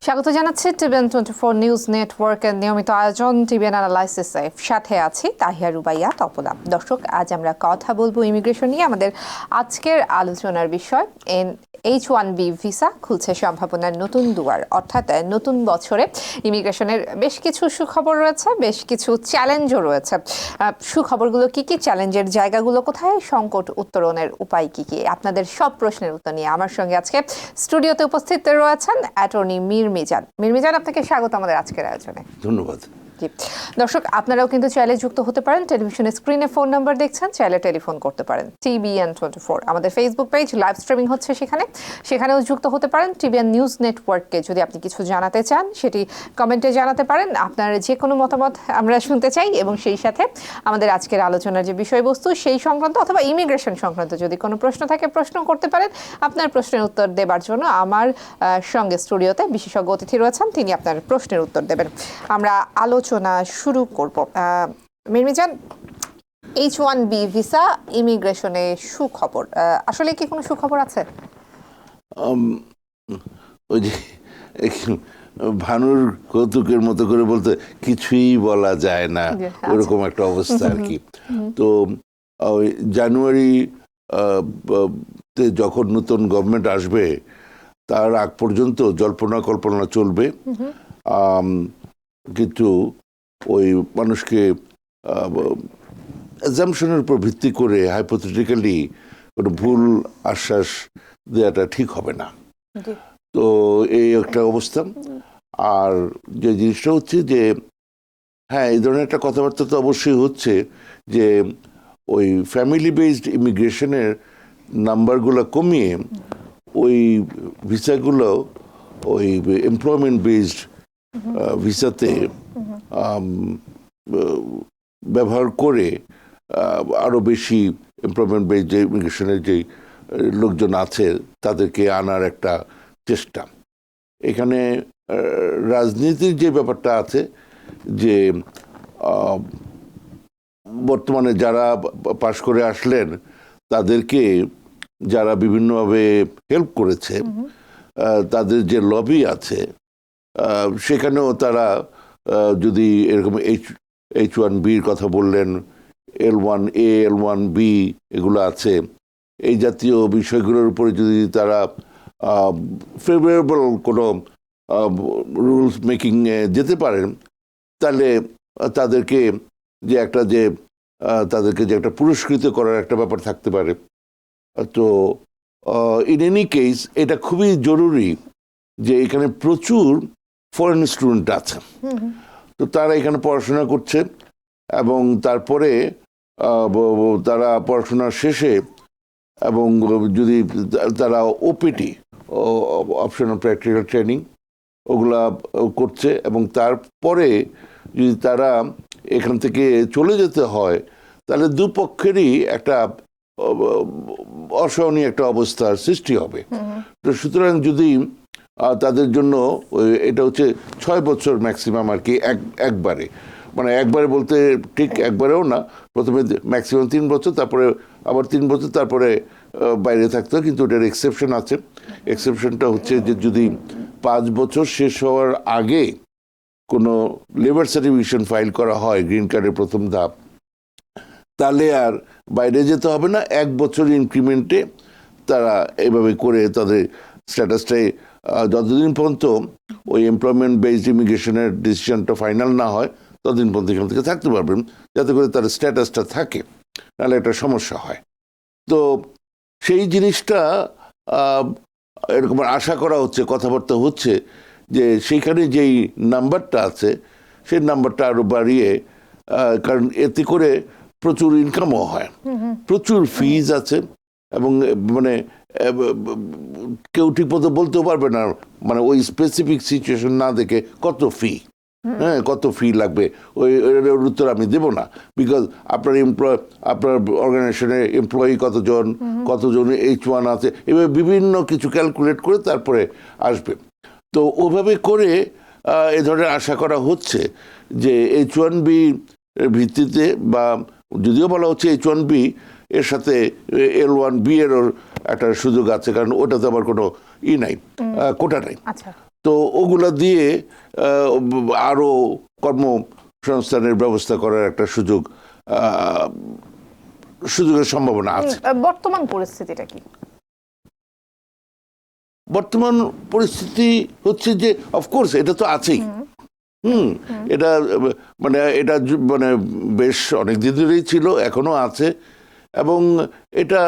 স্বাগত জানাচ্ছি TVN 24 news নেটওয়ার্কের নিয়মিত আয়োজন টিভিএন অ্যানালাইসিসে। সাথে আছি তাহিয়া রুবাইয়া তপলা। দর্শক, আজ আমরা কথা বলবো ইমিগ্রেশন নিয়ে। আমাদের আজকের আলোচনার বিষয় H1B ভিসা খুলছে সম্ভাবনার নতুন দুয়ার, অর্থাৎ নতুন বছরে ইমিগ্রেশনের বেশ কিছু সুখবর রয়েছে, বেশ কিছু চ্যালেঞ্জও রয়েছে। সুখবরগুলো কি কি, চ্যালেঞ্জের জায়গাগুলো কোথায়, সংকট উত্তরণের উপায় কি কি, আপনাদের সব প্রশ্নের উত্তর নিয়ে আমার সঙ্গে আজকে স্টুডিওতে উপস্থিত রয়েছেন অ্যাটর্নি মীর মিজান। মীর মিজান, আপনাকে স্বাগত আমাদের আজকের আয়োজনে। ধন্যবাদ। দর্শক, আপনারাও কিন্তু চাইলে যুক্ত হতে পারেন। টেলিভিশনের স্ক্রিনে ফোন নাম্বার দেখছেন, চাইলে টেলিফোন করতে পারেন। টিভিএন 24 আমাদের ফেসবুক পেজ, লাইভ স্ট্রিমিং হচ্ছে সেখানেও যুক্ত হতে পারেন। টিভিএন নিউজ নেটওয়ার্ককে যদি আপনি কিছু জানাতে চান, সেটি কমেন্টে জানাতে পারেন। আপনার যে কোনো মতামত আমরা শুনতে চাই, এবং সেই সাথে আমাদের আজকের আলোচনার যে বিষয়বস্তু সেই সংক্রান্ত অথবা ইমিগ্রেশন সংক্রান্ত যদি কোনো প্রশ্ন থাকে, প্রশ্ন করতে পারেন। আপনার প্রশ্নের উত্তর দেবার জন্য আমার সঙ্গে স্টুডিওতে বিশেষজ্ঞ অতিথি রয়েছেন, তিনি আপনার প্রশ্নের উত্তর দেবেন। আমরা আলোচনা শুরু করব। মীর মিজান, H1B ভিসা ইমিগ্রেশনে সুখবর, আসলে কি কোনো সুখবর আছে? ওই যে ভানুর কৌতুকের মতো করে বলতে কিছুই বলা যায় না, ওরকম একটা অবস্থা আর কি। তো জানুয়ারি যখন নতুন গভর্নমেন্ট আসবে তার আগ পর্যন্ত জল্পনা কল্পনা চলবে, কিন্তু ওই মানুষকে অ্যাজাম্পশনের উপর ভিত্তি করে হাইপোথেটিক্যালি কোনো ভুল আশ্বাস দেওয়াটা ঠিক হবে না। তো এই একটা অবস্থা। আর যে জিনিসটা হচ্ছে যে হ্যাঁ, এই ধরনের একটা কথাবার্তা তো অবশ্যই হচ্ছে যে ওই ফ্যামিলি বেসড ইমিগ্রেশনের নাম্বারগুলো কমিয়ে ওই ভিসাগুলো ওই এমপ্লয়মেন্ট বেসড ভিসাতে ব্যবহার করে আরও বেশি এমপ্লয়মেন্ট বেসড যে ইমিগ্রেশনের যে লোকজন আছে তাদেরকে আনার একটা চেষ্টা। এখানে রাজনীতির যে ব্যাপারটা আছে যে বর্তমানে যারা পাশ করে আসলেন তাদেরকে যারা বিভিন্নভাবে হেল্প করেছে, তাদের যে লবি আছে সেখানেও তারা যদি এরকম H1Bর কথা বললেন, L1A L1B এগুলো আছে, এই জাতীয় বিষয়গুলোর উপরে যদি তারা ফেভারেবল কোনো রুলস মেকিং যেতে পারেন, তাহলে তাদেরকে যে একটা পুরস্কৃত করার একটা ব্যাপার থাকতে পারে। তো ইন এনি কেস এটা খুবই জরুরি যে এখানে প্রচুর ফরেন স্টুডেন্ট আছে, তো তারা এখানে পড়াশোনা করছে এবং তারপরে তারা পড়াশোনা শেষে এবং যদি তারা ওপিটি অপশনাল প্র্যাকটিক্যাল ট্রেনিং ওগুলা করছে এবং তারপরে যদি তারা এখান থেকে চলে যেতে হয়, তাহলে দুপক্ষেরই একটা অসহনীয় একটা অবস্থার সৃষ্টি হবে। তো সুতরাং যদি তাদের জন্য এটা হচ্ছে 6 বছর ম্যাক্সিমাম আর কি, একবারে মানে একবারে বলতে ঠিক একবারেও না, প্রথমে ম্যাক্সিমাম 3 বছর, তারপরে আবার 3 বছর, তারপরে বাইরে থাকতে হয়। কিন্তু ওটার এক্সেপশন আছে। এক্সেপশনটা হচ্ছে যে যদি 5 বছর শেষ হওয়ার আগে কোনো লেবার সার্টিফিকেশন ফাইল করা হয়, গ্রিন কার্ডের প্রথম ধাপ, তাহলে আর বাইরে যেতে হবে না। 1 বছর ইনক্রিমেন্টে তারা এইভাবে করে তাদের স্ট্যাটাসটাই যতদিন পর্যন্ত ওই এমপ্লয়মেন্ট বেসড ইমিগ্রেশনের ডিসিশনটা ফাইনাল না হয় ততদিন পর্যন্ত এখান থেকে থাকতে পারবেন, যাতে করে তার স্ট্যাটাসটা থাকে, নাহলে একটা সমস্যা হয়। তো সেই জিনিসটা এরকম আশা করা হচ্ছে, কথাবার্তা হচ্ছে যে সেইখানে যেই নাম্বারটা আছে সেই নাম্বারটা আরো বাড়িয়ে, কারণ এতে করে প্রচুর ইনকামও হয়, প্রচুর ফিজ আছে এবং মানে কেউ ঠিক মতো বলতেও পারবে না, মানে ওই স্পেসিফিক সিচুয়েশন না দেখে কত ফি লাগবে ওই উত্তর আমি দেব না। বিকজ আপনার অর্গানাইজেশনের এমপ্লয়ি কতজন H1 আছে, এভাবে বিভিন্ন কিছু ক্যালকুলেট করে তারপরে আসবে। তো ওভাবে করে এ ধরনের আশা করা হচ্ছে যে H1B এর ভিত্তিতে, বা যদিও বলা হচ্ছে H1B এর সাথে L1B এরও একটা সুযোগ আছে, কারণ ওটাতে আবার কোনো নাই, কোটা নাই। তো ওগুলা দিয়ে আরো কর্মসংস্থানের ব্যবস্থা করার একটা সুযোগের সম্ভাবনা আছে। বর্তমান পরিস্থিতিটা কি? বর্তমান পরিস্থিতি হচ্ছে যে অফকোর্স এটা তো আছেই, এটা মানে বেশ অনেক দিন ধরেই ছিল, এখনো আছে, এবং এটা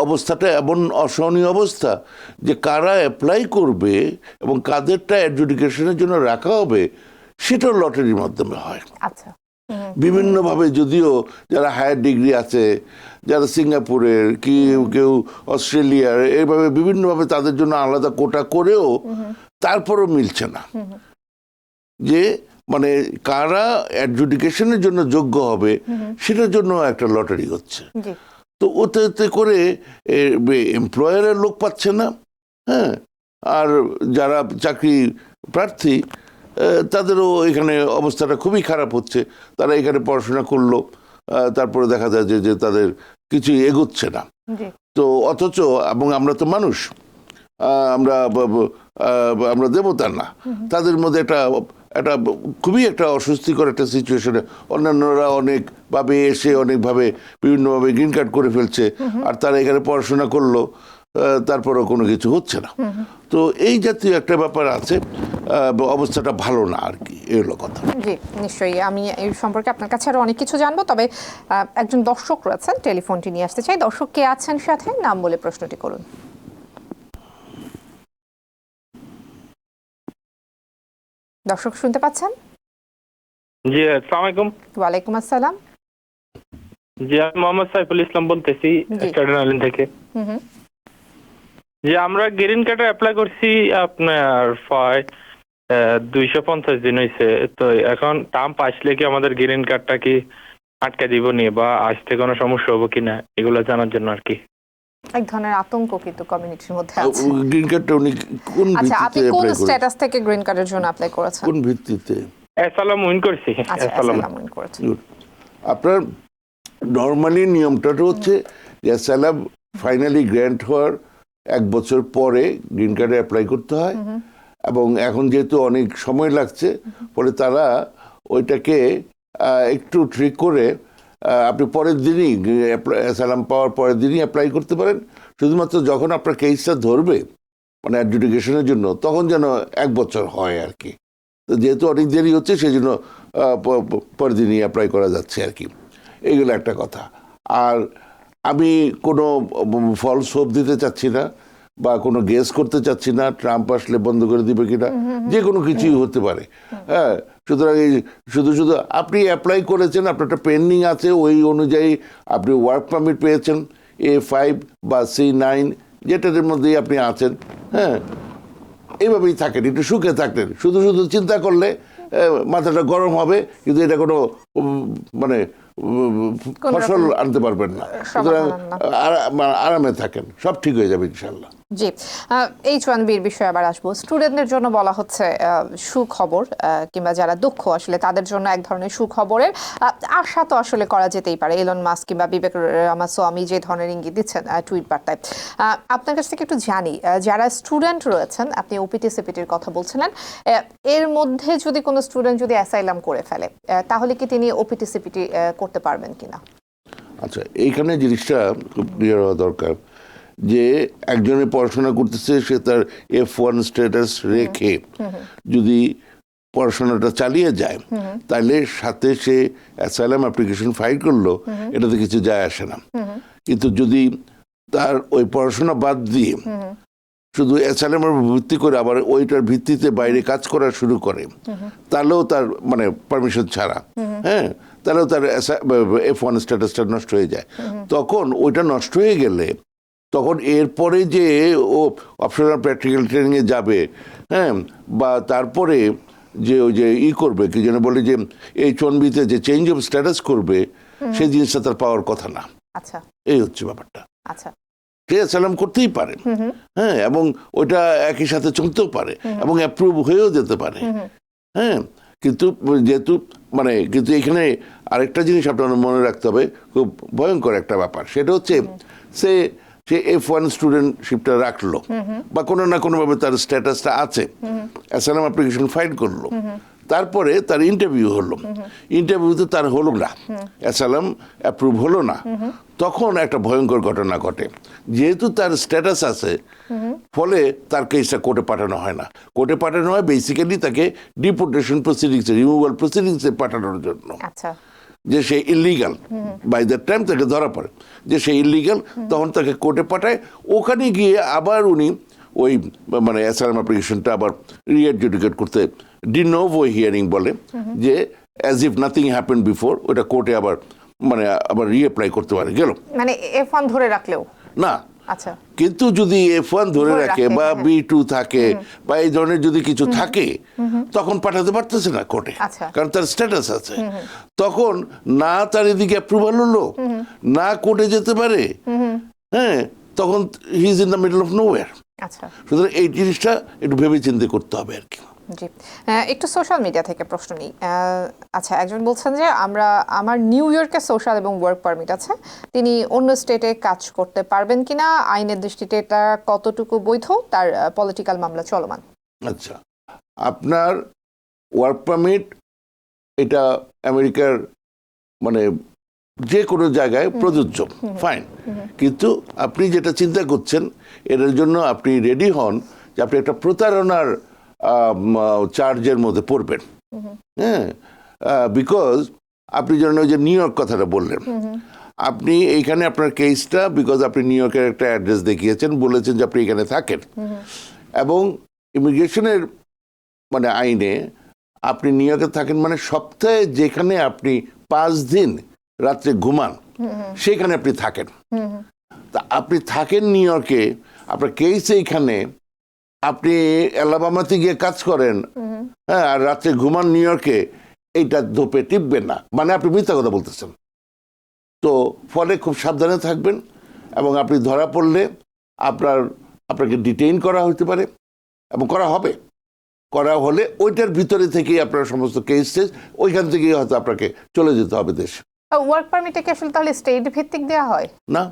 অবস্থাটা এমন অসহনীয় অবস্থা যে কারা অ্যাপ্লাই করবে এবং কাদেরটা অ্যাডজুডিকেশনের জন্য রাখা হবে সেটাও লটারির মাধ্যমে হয়। আচ্ছা, বিভিন্নভাবে, যদিও যারা হায়ার ডিগ্রি আছে, যারা সিঙ্গাপুরের, কেউ অস্ট্রেলিয়ার, এইভাবে বিভিন্নভাবে তাদের জন্য আলাদা কোটা করেও তারপরও মিলছে না যে মানে কারা অ্যাডজুডিকেশনের জন্য যোগ্য হবে সেটার জন্য একটা লটারি হচ্ছে। তো ওতে করে এমপ্লয়ারের লোক পাচ্ছে না, হ্যাঁ, আর যারা চাকরি প্রার্থী তাদেরও এখানে অবস্থাটা খুবই খারাপ হচ্ছে। তারা এখানে পড়াশোনা করলো, তারপরে দেখা যায় যে তাদের কিছুই এগোচ্ছে না। তো অথচ, এবং আমরা তো মানুষ, আমরা দেবতা না, তাদের মধ্যে একটা খুবই একটা অস্বস্তিকর একটা সিচুয়েশনে অন্যান্যরা অনেকভাবে এসে অনেকভাবে বিভিন্নভাবে গ্রিন কার্ড করে ফেলছে, আর তারা এখানে পড়াশোনা করলো, তারপরেও কোনো কিছু হচ্ছে না। তো এই জাতীয় একটা ব্যাপার আছে, অবস্থাটা ভালো না আর কি, এই হলো কথা। জি, নিশ্চয়ই। আমি এই সম্পর্কে আপনার কাছে আরো অনেক কিছু জানবো, তবে একজন দর্শক রয়েছেন, টেলিফোনটি নিয়ে আসতে চাই। দর্শক কে আছেন সাথে, নাম বলে প্রশ্নটি করুন। দর্শক শুনতে পাচ্ছেন? জি, আসসালামু আলাইকুম। ওয়ালাইকুম আসসালাম। জি, আমি মোহাম্মদ সাইফুল ইসলাম বলতেছি স্ট্যাটেন আইল্যান্ড থেকে। যে আমরা গ্রিন কার্ডে অ্যাপ্লাই করছি আপনার 250 দিন হয়েছে। তো এখন ট্রাম্প আসলে কি আমাদের গ্রিন কার্ডটা কি আটকে দিব নি, বা আসতে কোনো সমস্যা হবো কিনা, এগুলো জানার জন্য আর কি। এক ধরনের আতঙ্ক কিন্তু কমিউনিটির মধ্যে আছে। গ্রিন কার্ডটা উনি কোন আচ্ছা, আপনি ভিত্তিতে কোন অ্যাপ্লাই করেছেন? স্ট্যাটাস থেকে গ্রিন কার্ডের জন্য অ্যাপ্লাই করেছেন? কোন ভিত্তিতে? অ্যাসালাম উইন করছি। আচ্ছা, অ্যাসালাম উইন করেছেন। আপনার নর্মালি নিয়মটা হচ্ছে যে অ্যাসালাম ফাইনালি গ্র্যান্ট হওয়ার 1 বছর পরে গ্রিন কার্ডে অ্যাপ্লাই করতে হয়, এবং এখন যেহেতু অনেক সময় লাগছে, পরে তারা ওইটাকে একটু ট্রিক করে আপনি পরের দিনই অ্যাসালাম পাওয়ার পরের দিনই অ্যাপ্লাই করতে পারেন। শুধুমাত্র যখন আপনার কেসটা ধরবে মানে অ্যাডজুডিকেশনের জন্য, তখন যেন 1 বছর হয় আর কি। তো যেহেতু অনেক দেরি হচ্ছে, সেই জন্য পরের দিনই অ্যাপ্লাই করা যাচ্ছে আর কি। এইগুলো একটা কথা। আর আমি কোনো ফলস হোপ দিতে চাচ্ছি না, বা কোনো গেস করতে চাচ্ছি না ট্রাম্প আসলে বন্ধ করে দিবে কিনা, যে কোনো কিছুই হতে পারে। হ্যাঁ, সুতরাং এই শুধু আপনি অ্যাপ্লাই করেছেন, আপনারটা পেন্ডিং আছে, ওই অনুযায়ী আপনি ওয়ার্ক পারমিট পেয়েছেন, A5 বা C9 যেটার মধ্যেই আপনি আছেন, হ্যাঁ, এইভাবেই থাকেন, একটু সুখে থাকলেন। শুধু চিন্তা করলে মাথাটা গরম হবে, কিন্তু এটা কোনো মানে ফসল আনতে পারবেন না। সুতরাং আরামে থাকেন, সব ঠিক হয়ে যাবে ইনশাল্লাহ। জি, H1Bর বিষয়ে আবার আসবো। স্টুডেন্টদের জন্য বলা হচ্ছে সুখবর, কিংবা যারা দক্ষ আসলে তাদের জন্য এক ধরনের সুখবরের আশা তো আসলে করা যেতেই পারে। এলন মাস্ক কিংবা বিবেক রামাস্বামী যে ধরনের ইঙ্গিত দিচ্ছেন টুইট বার্তায়, আপনার কাছ থেকে একটু জানি, যারা স্টুডেন্ট রয়েছেন, আপনি ওপিটি সিপিটির কথা বলছিলেন, এর মধ্যে যদি কোনো স্টুডেন্ট যদি অ্যাসাইলাম করে ফেলে, তাহলে কি তিনি ওপিটি সিপিটি করতে পারবেন কিনা? আচ্ছা, এইখানে জিনিসটা খুব ক্লিয়ার হওয়া দরকার যে একজনে পড়াশোনা করতেছে, সে তার F1 স্ট্যাটাস রেখে যদি পড়াশোনাটা চালিয়ে যায়, তাহলে সাথে সে অ্যাসাইলাম অ্যাপ্লিকেশন ফাইল করলো, এটাতে কিছু যায় আসে না। কিন্তু যদি তার ওই পড়াশোনা বাদ দিয়ে শুধু অ্যাসাইলামের ভিত্তি করে আবার ওইটার ভিত্তিতে বাইরে কাজ করা শুরু করে, তাহলেও তার মানে পারমিশন ছাড়া, হ্যাঁ, তাহলেও তার F1 স্ট্যাটাসটা নষ্ট হয়ে যায়। তখন ওইটা নষ্ট হয়ে গেলে, তখন এরপরে যে ও অপশনাল প্র্যাকটিক্যাল ট্রেনিংয়ে যাবে, হ্যাঁ, বা তারপরে যে ওই যে করবে, কি যেন বলে যে H1Bতে যে চেঞ্জ অফ স্ট্যাটাস করবে, সেই জিনিসটা তার পাওয়ার কথা না। আচ্ছা, এই হচ্ছে ব্যাপারটা। আচ্ছা, সে অ্যাসাইলাম করতেই পারে, হ্যাঁ, এবং ওইটা একই সাথে চলতেও পারে এবং অ্যাপ্রুভ হয়েও যেতে পারে, হ্যাঁ। কিন্তু যেহেতু কিন্তু এখানে আরেকটা জিনিস আপনার মনে রাখতে হবে, খুব ভয়ঙ্কর একটা ব্যাপার, সেটা হচ্ছে সে F1 স্টুডেন্টশিপটা রাখলো বা কোনো না কোনোভাবে তার স্ট্যাটাসটা আছে, অ্যাসাইলাম অ্যাপ্লিকেশন ফাইল করলো, তারপরে তার ইন্টারভিউ হলো, ইন্টারভিউতে তার হলো না, অ্যাসাইলাম অ্যাপ্রুভ হলো না, তখন একটা ভয়ঙ্কর ঘটনা ঘটে। যেহেতু তার স্ট্যাটাস আছে, ফলে তার কেসটা কোর্টে পাঠানো হয় না। কোর্টে পাঠানো হয় বেসিক্যালি তাকে ডিপোর্টেশন প্রসিডিংসে, রিমুভাল প্রসিডিংসে পাঠানোর জন্য, আচ্ছা যে সে ইলিগাল। বাই দ্যাট টাইম তাকে ধরা পড়ে যে সে ইলিগাল, তখন তাকে কোর্টে পাঠায়। ওখানে গিয়ে আবার উনি ওই মানে অ্যাসাইলাম অ্যাপ্লিকেশনটা আবার রিএডজুডিকেট করতে ডিনোভো হিয়ারিং বলে, যে as if nothing happen before, ওটা কোর্টে আবার মানে আবার রিঅ্যাপ্লাই করতে পারে। গেল মানে F1 ধরে রাখলেও না, আচ্ছা কিন্তু যদি F1 ধরে রাখে বা B2 থাকে বা এই ধরনের যদি কিছু থাকে, তখন পাঠাতে পারতেছে না কোর্টে, আচ্ছা। কারণ তার স্ট্যাটাস আছে। তখন না তার এদিকে অ্যাপ্রুভাল হলো, না কোর্টে যেতে পারে, হ্যাঁ, তখন he is in the middle of nowhere. আচ্ছা সুতরাং এই জিনিসটা একটু ভেবে চিন্তে করতে হবে আর কি। জি, একটু সোশ্যাল মিডিয়া থেকে প্রশ্ন নিই। আচ্ছা, একজন বলছেন যে আমার নিউ ইয়র্কে সোশ্যাল এবং ওয়ার্ক পারমিট আছে, তিনি অন্য স্টেটে কাজ করতে পারবেন কিনা, আইনের দৃষ্টিতে এটা কতটুকু বৈধ, তার পলিটিক্যাল মামলা চলমান। আচ্ছা, আপনার ওয়ার্ক পারমিট এটা আমেরিকার মানে যে কোনো জায়গায় প্রযোজ্য, ফাইন, কিন্তু আপনি যেটা চিন্তা করছেন এটার জন্য আপনি রেডি হন যে আপনি একটা প্রতারণার চার্জের মধ্যে পড়বেন। হ্যাঁ, বিকজ আপনি যেন ওই যে নিউ ইয়র্ক কথাটা বললেন, আপনি এইখানে আপনার কেসটা, বিকজ আপনি নিউ ইয়র্কের একটা অ্যাড্রেস দেখিয়েছেন, বলেছেন যে আপনি এখানে থাকেন, এবং ইমিগ্রেশনের মানে আইনে আপনি নিউ ইয়র্কে থাকেন মানে সপ্তাহে যেখানে আপনি 5 দিন রাত্রে ঘুমান সেখানে আপনি থাকেন। তা আপনি থাকেন নিউ ইয়র্কে, আপনার কেস এইখানে, আপনি অ্যালাবামাতে গিয়ে কাজ করেন, হ্যাঁ, আর রাত্রে ঘুমান নিউ ইয়র্কে, এইটা ধোপে টিপবেন না, মানে আপনি মিথ্যা কথা বলতেছেন। তো ফলে খুব সাবধানে থাকবেন, এবং আপনি ধরা পড়লে আপনাকে ডিটেইন করা হতে পারে, এবং করা হবে, করা হলে ওইটার ভিতরে থেকেই আপনার সমস্ত কেস ওইখান থেকেই হয়তো আপনাকে চলে যেতে হবে দেশে। ওয়ার্ক পারমিটে কি আসলে তাহলে স্টেট ভিত্তিক দেওয়া হয়? না,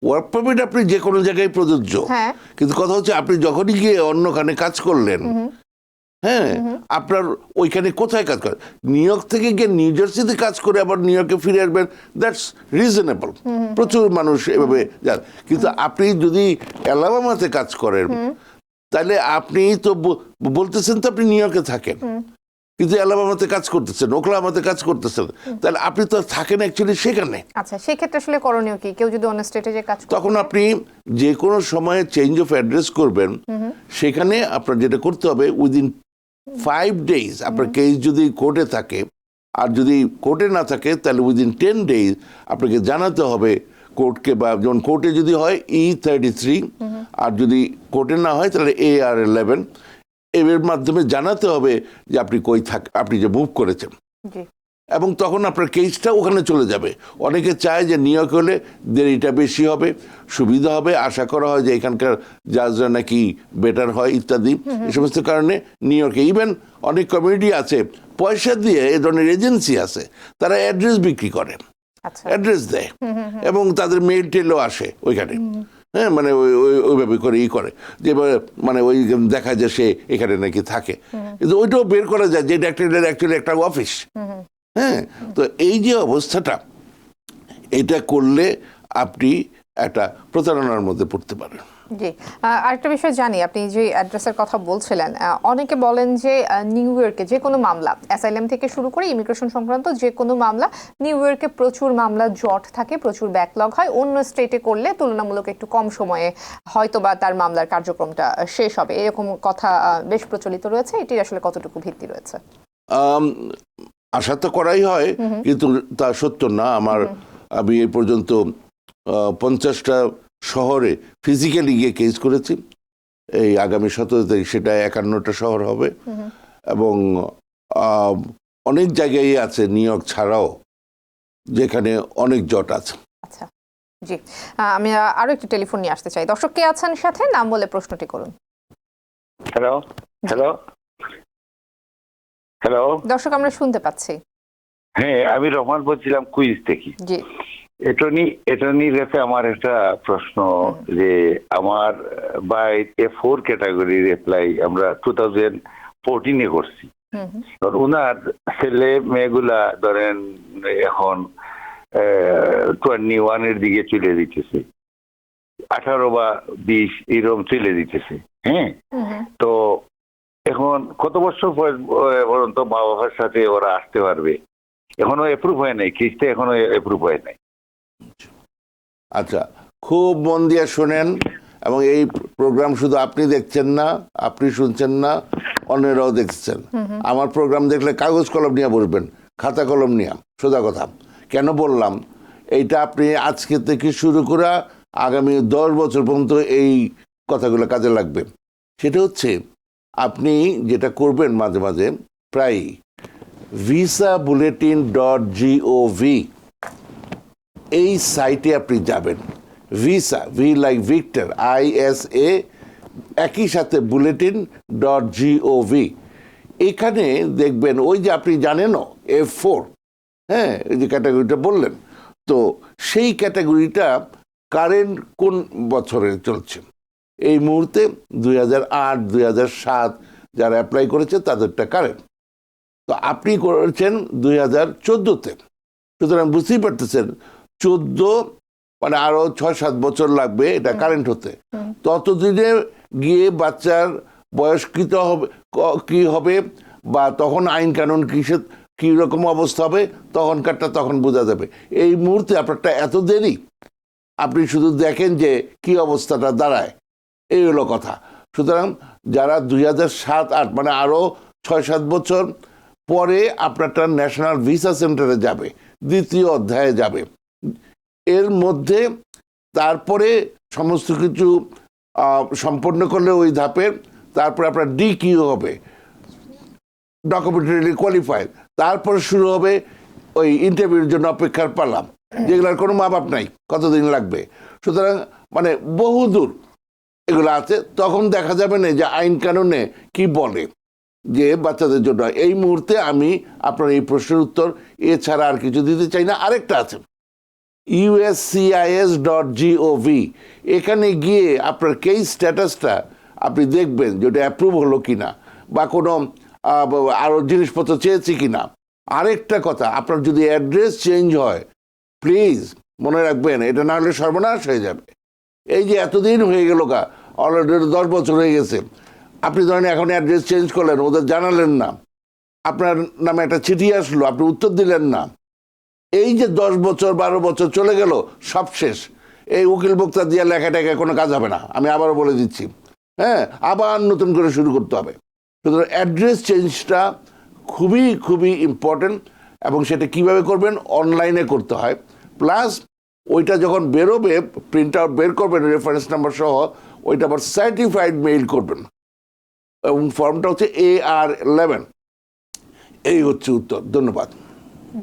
ওয়ার্ক পারমিট আপনি যে কোনো জায়গায় প্রযোজ্য, হ্যাঁ, কিন্তু কথা হচ্ছে আপনি যখনই গিয়ে অন্যখানে কাজ করলেন, হ্যাঁ, আপনার ওইখানে কোথায় কাজ করেন, নিউ ইয়র্ক থেকে গিয়ে নিউ জার্সিতে কাজ করে আবার নিউ ইয়র্কে ফিরে আসবেন, দ্যাটস রিজনেবল, প্রচুর মানুষ এভাবে যান। কিন্তু আপনি যদি অ্যালাবামাতে কাজ করেন, তাহলে আপনি তো বলতেছেন তো আপনি নিউ ইয়র্কে থাকেন, কিন্তু অ্যালাবামাতে কাজ করতেছেন, ওকলাহামাতে কাজ করতেছেন, তাহলে আপনি তো থাকেন অ্যাকচুয়ালি সেখানে। আচ্ছা, সেই ক্ষেত্রে আসলে করণীয় কি? কেউ যদি অন্য স্টেটে যে কাজ করে, তখন আপনি যে কোনো সময় চেঞ্জ অফ অ্যাড্রেস করবেন, সেখানে আপনার যেটা করতে হবে উইদিন 5 days, আপনার কেস যদি কোর্টে থাকে, আর যদি কোর্টে না থাকে তাহলে উইদিন 10 days আপনাকে জানাতে হবে কোর্টকে, বা যেমন কোর্টে যদি হয় E33, আর যদি কোর্টে না হয় তাহলে AR11, এর মাধ্যমে জানাতে হবে যে আপনি কই আপনি যে মুভ করেছেন, জি, এবং তখন আপনার কেসটা ওখানে চলে যাবে। অনেকে চায় যে নিউ ইয়র্ক হলে দেরিটা বেশি হবে, সুবিধা হবে, আশা করা হয় যে এখানকার জাজরা নাকি বেটার হয় ইত্যাদি, এই সমস্ত কারণে নিউ ইয়র্কে ইভেন অনেক কমিউনিটি আছে পয়সা দিয়ে, এ ধরনের এজেন্সি আছে, তারা অ্যাড্রেস বিক্রি করে, আচ্ছা, অ্যাড্রেস দেয়, এবং তাদের মেল টেলও আসে ওইখানে, হ্যাঁ, মানে ওইভাবে করে করে যে মানে ওই দেখা যায় সে এখানে নাকি থাকে, কিন্তু ওইটাও বের করা যায় যে এটা অ্যাকচুয়ালি একটা অফিস। হ্যাঁ, তো এই যে অবস্থাটা, এটা করলে আপনি একটা প্রতারণার মধ্যে পড়তে পারেন। জি, আরেকটা বিষয় জানি, আপনি যে অ্যাড্রেসের কথা বলছিলেন, অনেকে বলেন যে নিউ ইয়র্কে যে কোনো মামলা, অ্যাসাইলাম থেকে শুরু করে ইমিগ্রেশন সংক্রান্ত যে কোনো মামলা, নিউ ইয়র্কে প্রচুর মামলা জট থাকে, প্রচুর ব্যাকলগ হয়, অন্য স্টেটে করলে তুলনামূলক একটু কম সময়ে হয়তো বা তার মামলার কার্যক্রমটা শেষ হবে, এরকম কথা বেশ প্রচলিত রয়েছে। এটির আসলে কতটুকু ভিত্তি রয়েছে? আশা তো করাই হয়, কিন্তু তা সত্য না। আমি এই পর্যন্ত 50টা শহরে ফিজিক্যালি গিয়ে কেস করেছি, এই আগামী 17 তারিখ সেটা 51টা শহর হবে, এবং অনেক জায়গায় আছে নিউ ইয়র্ক ছাড়াও যেখানে অনেক জট আছে। আচ্ছা, জি, আমি আরো একটু টেলিফোন নিয়ে আসতে চাই। দর্শক কে আছেন সাথে, নাম বলে প্রশ্নটি করুন। হ্যালো হ্যালো হ্যালো, দর্শক আমরা শুনতে পাচ্ছি। হ্যাঁ, আমি রহমান বলছিলাম কুইজ থেকে। জি, এটর্নির কাছে আমার একটা প্রশ্ন, যে আমার বাই A4 ক্যাটাগরির অ্যাপ্লাই আমরা 2014-এ করছি। ওনার ছেলে মেয়েগুলা ধরেন এখন 21-এর দিকে চলে দিতেছে, 18 বা 20 এরকম চলে দিতেছে। হ্যাঁ, তো এখন কত বছর পর্যন্ত মা বাবার সাথে ওরা আসতে পারবে? এখনো অ্যাপ্রুভ হয় নাই, কিস্তে এখনো অ্যাপ্রুভ হয় নাই। আচ্ছা, খুব মন দিয়ে শোনেন, এবং এই প্রোগ্রাম শুধু আপনি দেখছেন না, আপনি শুনছেন না, অন্যরাও দেখছেন। আমার প্রোগ্রাম দেখলে কাগজ কলম নিয়ে বসবেন, খাতা কলম নিয়ে। সোজা কথা, কেন বললাম এইটা, আপনি আজকে থেকে শুরু করে আগামী 10 বছর পর্যন্ত এই কথাগুলো কাজে লাগবে। সেটা হচ্ছে আপনি যেটা করবেন মাঝে মাঝে, প্রায় visabulletin.gov এই সাইটে আপনি যাবেন। Visa, V like Victor, ISA, একই সাথে bulletin.gov। এখানে দেখবেন ওই যে আপনি জানেন F4, হ্যাঁ, এই যে ক্যাটাগরিটা বললেন, তো সেই ক্যাটাগরিটা কারেন্ট কোন বছরে চলছে। এই মুহূর্তে 2008, 2007 যারা অ্যাপ্লাই করেছে তাদেরটা কারেন্ট। তো আপনি করেছেন 2014-তে, সুতরাং বুঝতেই পারতেছেন 14 মানে আরো 6-7 বছর লাগবে এটা কারেন্ট হতে। ততদিনে গিয়ে বাচ্চার বয়স্কৃত হবে, কি হবে, বা তখন আইন কানুন কি রকম অবস্থা হবে, তখনকারটা তখন বোঝা যাবে। এই মুহূর্তে আপনারটা এত দেরি, আপনি শুধু দেখেন যে কি অবস্থাটা দাঁড়ায়, এই হলো কথা। সুতরাং যারা 2007-08 মানে আরো 6-7 বছর পরে আপনারটা ন্যাশনাল ভিসা সেন্টারে যাবে, দ্বিতীয় অধ্যায়ে যাবে। এর মধ্যে তারপরে সমস্ত কিছু সম্পন্ন করলে ওই ধাপের, তারপরে আপনার DQ হবে, ডকুমেন্টারি কোয়ালিফাইড, তারপরে শুরু হবে ওই ইন্টারভিউর জন্য অপেক্ষার পালা, যেগুলোর কোনো মা বাপ নাই, কতদিন লাগবে। সুতরাং মানে বহুদূর এগুলো আছে। তখন দেখা যাবে না যে আইন কানুনে কি বলে যে বাচ্চাদের জন্য। এই মুহূর্তে আমি আপনার এই প্রশ্নের উত্তর এছাড়া আর কিছু দিতে চাই না। আরেকটা আছে uscis.gov, এখানে গিয়ে আপনার কেস স্ট্যাটাসটা আপনি দেখবেন যেটা অ্যাপ্রুভ হলো কিনা, বা কোনো আরো জিনিসপত্র চেয়েছি কিনা। আরেকটা কথা, আপনার যদি অ্যাড্রেস চেঞ্জ হয়, প্লিজ মনে রাখবেন, এটা না হলে সর্বনাশ হয়ে যাবে। এই যে এতদিন হয়ে গেল, অলরেডি 10 বছর হয়ে গেছে, আপনি ধরেন এখন অ্যাড্রেস চেঞ্জ করলেন, ওদের জানালেন না, আপনার নামে একটা চিঠি আসলো, আপনি উত্তর দিলেন না, এই যে 10 বছর 12 বছর চলে গেল, সব শেষ। এই উকিল বক্তা দিয়ে লেখাটাকে কোনো কাজ হবে না, আমি আবারও বলে দিচ্ছি। হ্যাঁ, আবার নতুন করে শুরু করতে হবে। সুতরাং অ্যাড্রেস চেঞ্জটা খুবই খুবই ইম্পর্টেন্ট, এবং সেটা কিভাবে করবেন, অনলাইনে করতে হয়। প্লাস ওইটা যখন বেরোবে, প্রিন্ট আউট বের করবেন রেফারেন্স নাম্বার সহ, ওইটা আবার সার্টিফাইড মেইল করবেন, এবং ফর্মটা হচ্ছে AR11। এই হচ্ছে উত্তর। ধন্যবাদ।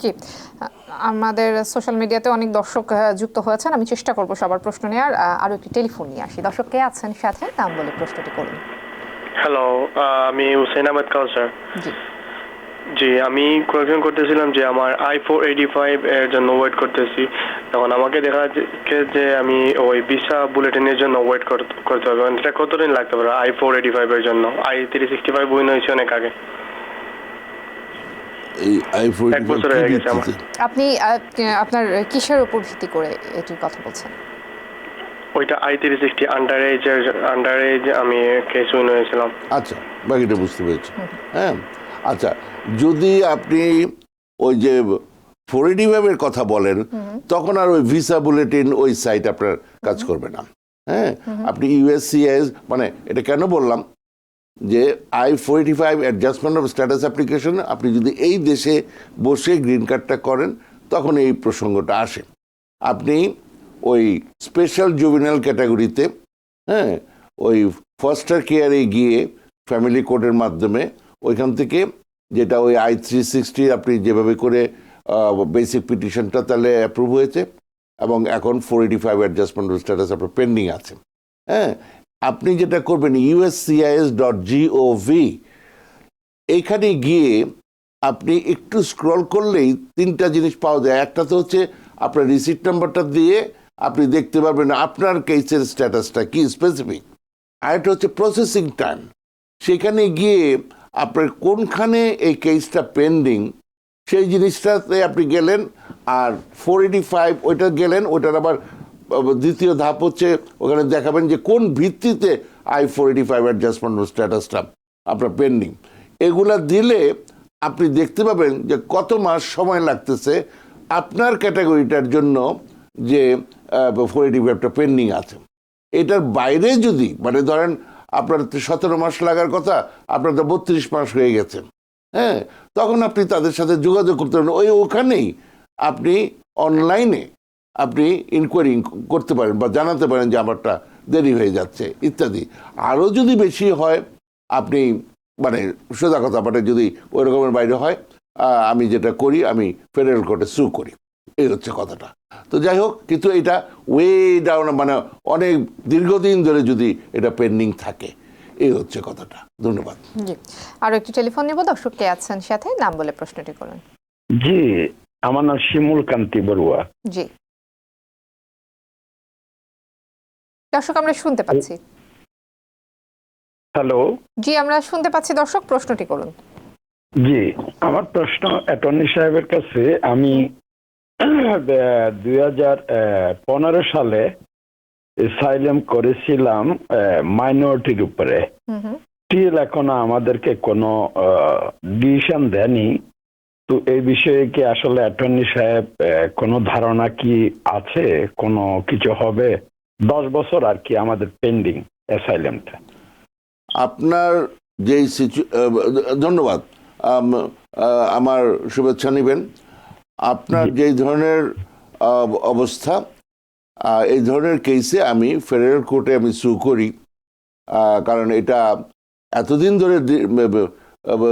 জি, আমাদের সোশ্যাল মিডিয়াতে অনেক দর্শক যুক্ত হয়েছেন, আমি চেষ্টা করব সবার প্রশ্ন নেওয়ার। আরো একটি টেলিফোন নিয়ে আসি। দর্শক কে আছেন সাথে, নাম বলে প্রশ্নটি করুন। হ্যালো, আমি হুসেন আহমেদ কাউসার। জি জি, আমি কোয়েকশন করতেছিলাম যে আমার I-485 এর জন্য ওয়েট করতেছি। তখন আমাকে দেখা যাচ্ছে যে আমি ওই ভিসা বুলেটিনের জন্য ওয়েট করতে হবে। এটা কতদিন লাগতে পারে I-485 এর জন্য? I-365 উইন হয়েছে অনেক আগে। এই এক বছর হয়ে গেছে আমার। আপনি আপনার কিসের উপর ভিত্তি করে এটির কথা বলছেন? ওইটা I-360 আন্ডার এজ আমি কেস উইন হয়েছিলাম। আচ্ছা, বাকিটা বুঝতে পেরেছি। হ্যাঁ, আচ্ছা, যদি আপনি ওই যে 485 এর কথা বলেন, তখন আর ওই ভিসা বুলেটিন ওই সাইট আপনার কাজ করবে না। হ্যাঁ, আপনি USCIS, মানে এটা কেন বললাম যে I-485 adjustment of status application, আপনি যদি এই দেশে বসে গ্রিন কার্ডটা করেন, তখন এই প্রসঙ্গটা আসে। আপনি ওই স্পেশাল জুভেনাইল ক্যাটাগরিতে, হ্যাঁ, ওই ফস্টার কেয়ারে গিয়ে ফ্যামিলি কোর্টের মাধ্যমে ওইখান থেকে, যেটা ওই I-360 আপনি যেভাবে করে বেসিক পিটিশনটা তাহলে অ্যাপ্রুভ হয়েছে, এবং এখন 485 অ্যাডজাস্টমেন্ট অফ স্ট্যাটাস আপনার পেন্ডিং আছে। হ্যাঁ, আপনি যেটা করবেন uscis.gov, এইখানে গিয়ে আপনি একটু স্ক্রল করলেই 3টা জিনিস পাওয়া যায়। একটা তো হচ্ছে আপনার রিসিট নাম্বারটা দিয়ে আপনি দেখতে পারবেন আপনার কেসের স্ট্যাটাসটা কি স্পেসিফিক। আর এটা হচ্ছে প্রসেসিং টাইম। সেখানে গিয়ে আপনার কোনখানে এই কেসটা পেন্ডিং সেই জিনিসটাতে আপনি গেলেন, আর 485 ওইটা গেলেন, ওইটার আবার দ্বিতীয় ধাপ হচ্ছে ওখানে দেখাবেন যে কোন ভিত্তিতে I-485 অ্যাডজাস্টমেন্ট স্ট্যাটাসটা আপনার পেন্ডিং। এগুলা দিলে আপনি দেখতে পাবেন যে কত মাস সময় লাগতেছে আপনার ক্যাটাগরিটার জন্য যে 485টা পেন্ডিং আছে। এটার বাইরে যদি মানে ধরেন আপনার 17 মাস লাগার কথা, আপনার তো 32 মাস হয়ে গেছে, হ্যাঁ, তখন আপনি তাদের সাথে যোগাযোগ করতে পারেন। ওখানেই আপনি অনলাইনে আপনি ইনকোয়ারি করতে পারেন বা জানাতে পারেন যে আমারটা দেরি হয়ে যাচ্ছে ইত্যাদি। আরও যদি বেশি হয় আপনি মানে সোজা কথা মানে যদি ওই রকমের বাইরে হয়, আমি যেটা করি আমি ফেডারেল কোর্টে সু করি, এই হচ্ছে কথাটা। তো যাই হোক, কিন্তু এটা ওয়ে ডাউন মানে অনেক দীর্ঘদিন ধরে যদি এটা পেন্ডিং থাকে, এই হচ্ছে কথাটা। ধন্যবাদ। জি, আরো একটি টেলিফোন নিব। দর্শক কে আছেন সাথে, নাম বলে প্রশ্নটি করুন। জি, আমার নাম শিমুল কান্তি বড়ুয়া। জি দর্শক, আমরা শুনতে পাচ্ছি। হ্যালো। জি, আমরা শুনতে পাচ্ছি দর্শক, প্রশ্নটি করুন। জি, আমার প্রশ্ন অ্যাটর্নি সাহেবের কাছে। আমি 2015 সালে অ্যাসাইলাম করেছিলাম মাইনরিটির উপরে। স্টিল এখনো আমাদেরকে কোনো ডিসিশন দেয়নি। তো এই বিষয়ে কি আসলে অ্যাটর্নি সাহেব কোনো ধারণা কি আছে, কোনো কিছু হবে? 10 বছর আর কি আমাদের পেন্ডিং অ্যাসাইলামটা। আপনার যেই ধন্যবাদ, আমার শুভেচ্ছা নেবেন। আপনার যেই ধরনের অবস্থা, এই ধরনের কেসে আমি ফেডারেল কোর্টে আমি সু করি, কারণ এটা এতদিন ধরে